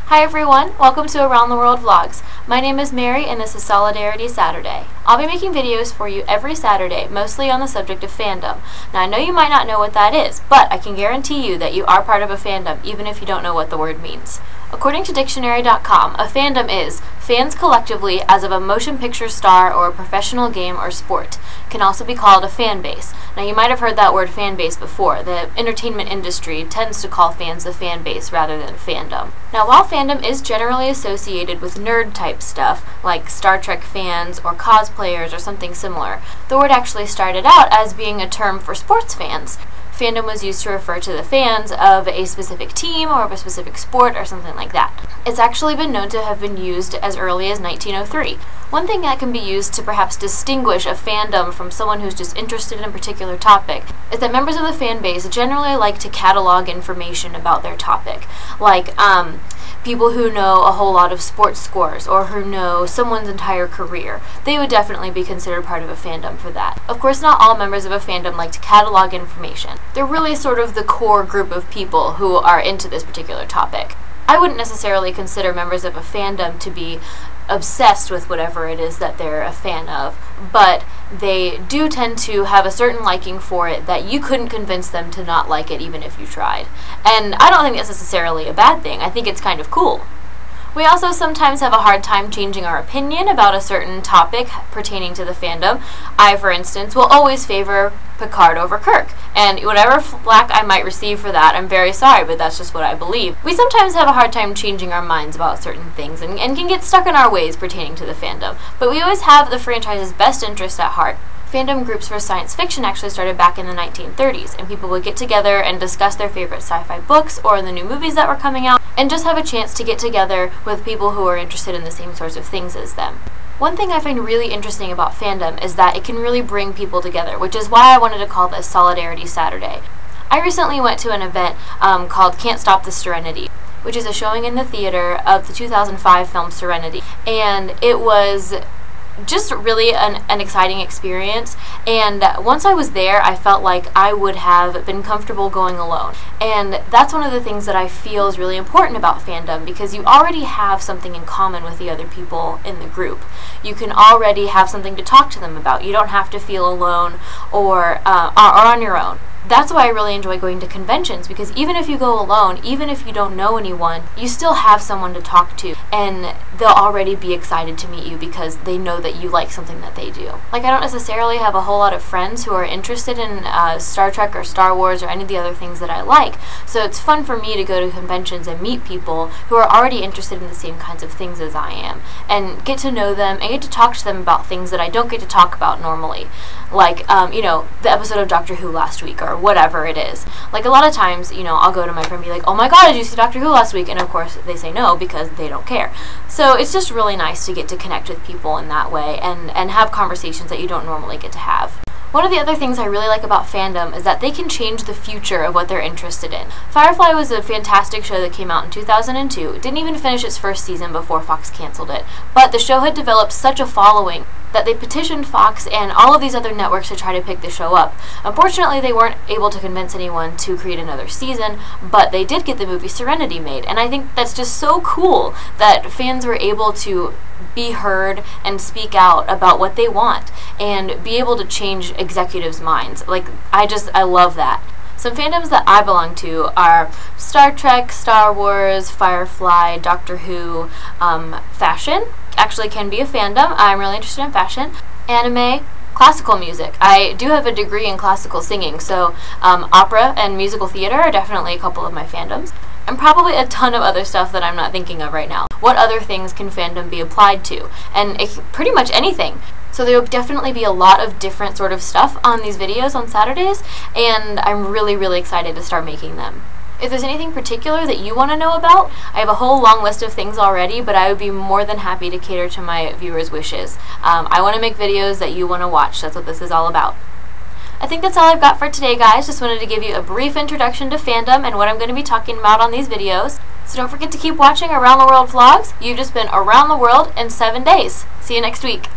Hi everyone, welcome to Around the World Vlogs. My name is Mary and this is Solidarity Saturday. I'll be making videos for you every Saturday, mostly on the subject of fandom. Now I know you might not know what that is, but I can guarantee you that you are part of a fandom, even if you don't know what the word means. According to dictionary.com, a fandom is fans collectively as of a motion picture star or a professional game or sport. It can also be called a fan base. Now you might have heard that word fan base before. The entertainment industry tends to call fans a fan base rather than fandom. Now while fandom is generally associated with nerd type stuff, like Star Trek fans or cosplayers or something similar, the word actually started out as being a term for sports fans. Fandom was used to refer to the fans of a specific team or of a specific sport or something like that. It's actually been known to have been used as early as 1903. One thing that can be used to perhaps distinguish a fandom from someone who's just interested in a particular topic is that members of the fan base generally like to catalog information about their topic. Like, people who know a whole lot of sports scores or who know someone's entire career. They would definitely be considered part of a fandom for that. Of course, not all members of a fandom like to catalog information. They're really sort of the core group of people who are into this particular topic. I wouldn't necessarily consider members of a fandom to be obsessed with whatever it is that they're a fan of, but they do tend to have a certain liking for it that you couldn't convince them to not like it even if you tried. And I don't think that's necessarily a bad thing. I think it's kind of cool. We also sometimes have a hard time changing our opinion about a certain topic pertaining to the fandom. I, for instance, will always favor Picard over Kirk, and whatever flack I might receive for that, I'm very sorry, but that's just what I believe. We sometimes have a hard time changing our minds about certain things and can get stuck in our ways pertaining to the fandom, but we always have the franchise's best interest at heart. Fandom groups for science fiction actually started back in the 1930s, and people would get together and discuss their favorite sci-fi books or the new movies that were coming out, and just have a chance to get together with people who are interested in the same sorts of things as them. One thing I find really interesting about fandom is that it can really bring people together, which is why I wanted to call this Solidarity Saturday. I recently went to an event called Can't Stop the Serenity, which is a showing in the theater of the 2005 film Serenity, and it was just really an exciting experience, and once I was there I felt like I would have been comfortable going alone, and that's one of the things that I feel is really important about fandom, because you already have something in common with the other people in the group. You can already have something to talk to them about. You don't have to feel alone or on your own. That's why I really enjoy going to conventions, because even if you go alone, even if you don't know anyone, you still have someone to talk to, and they'll already be excited to meet you because they know that you like something that they do. Like, I don't necessarily have a whole lot of friends who are interested in Star Trek or Star Wars or any of the other things that I like, so it's fun for me to go to conventions and meet people who are already interested in the same kinds of things as I am, and get to know them and get to talk to them about things that I don't get to talk about normally. Like, you know, the episode of Doctor Who last week, or whatever it is. Like, a lot of times, you know, I'll go to my friend and be like, oh my god, did you see Doctor Who last week? And of course they say no, because they don't care. So it's just really nice to get to connect with people in that way and have conversations that you don't normally get to have. One of the other things I really like about fandom is that they can change the future of what they're interested in. Firefly was a fantastic show that came out in 2002. It didn't even finish its first season before Fox canceled it. But the show had developed such a following that they petitioned Fox and all of these other networks to try to pick the show up. Unfortunately, they weren't able to convince anyone to create another season, but they did get the movie Serenity made, and I think that's just so cool that fans were able to be heard and speak out about what they want and be able to change executives' minds. Like, I love that. Some fandoms that I belong to are Star Trek, Star Wars, Firefly, Doctor Who, fashion actually can be a fandom. I'm really interested in fashion. Anime, classical music. I do have a degree in classical singing, so opera and musical theater are definitely a couple of my fandoms. And probably a ton of other stuff that I'm not thinking of right now. What other things can fandom be applied to? And pretty much anything. So there will definitely be a lot of different sort of stuff on these videos on Saturdays, and I'm really, really excited to start making them. If there's anything particular that you want to know about, I have a whole long list of things already, but I would be more than happy to cater to my viewers' wishes. I want to make videos that you want to watch. That's what this is all about. I think that's all I've got for today, guys. Just wanted to give you a brief introduction to fandom and what I'm going to be talking about on these videos. So don't forget to keep watching Around the World Vlogs. You've just been around the world in 7 days. See you next week.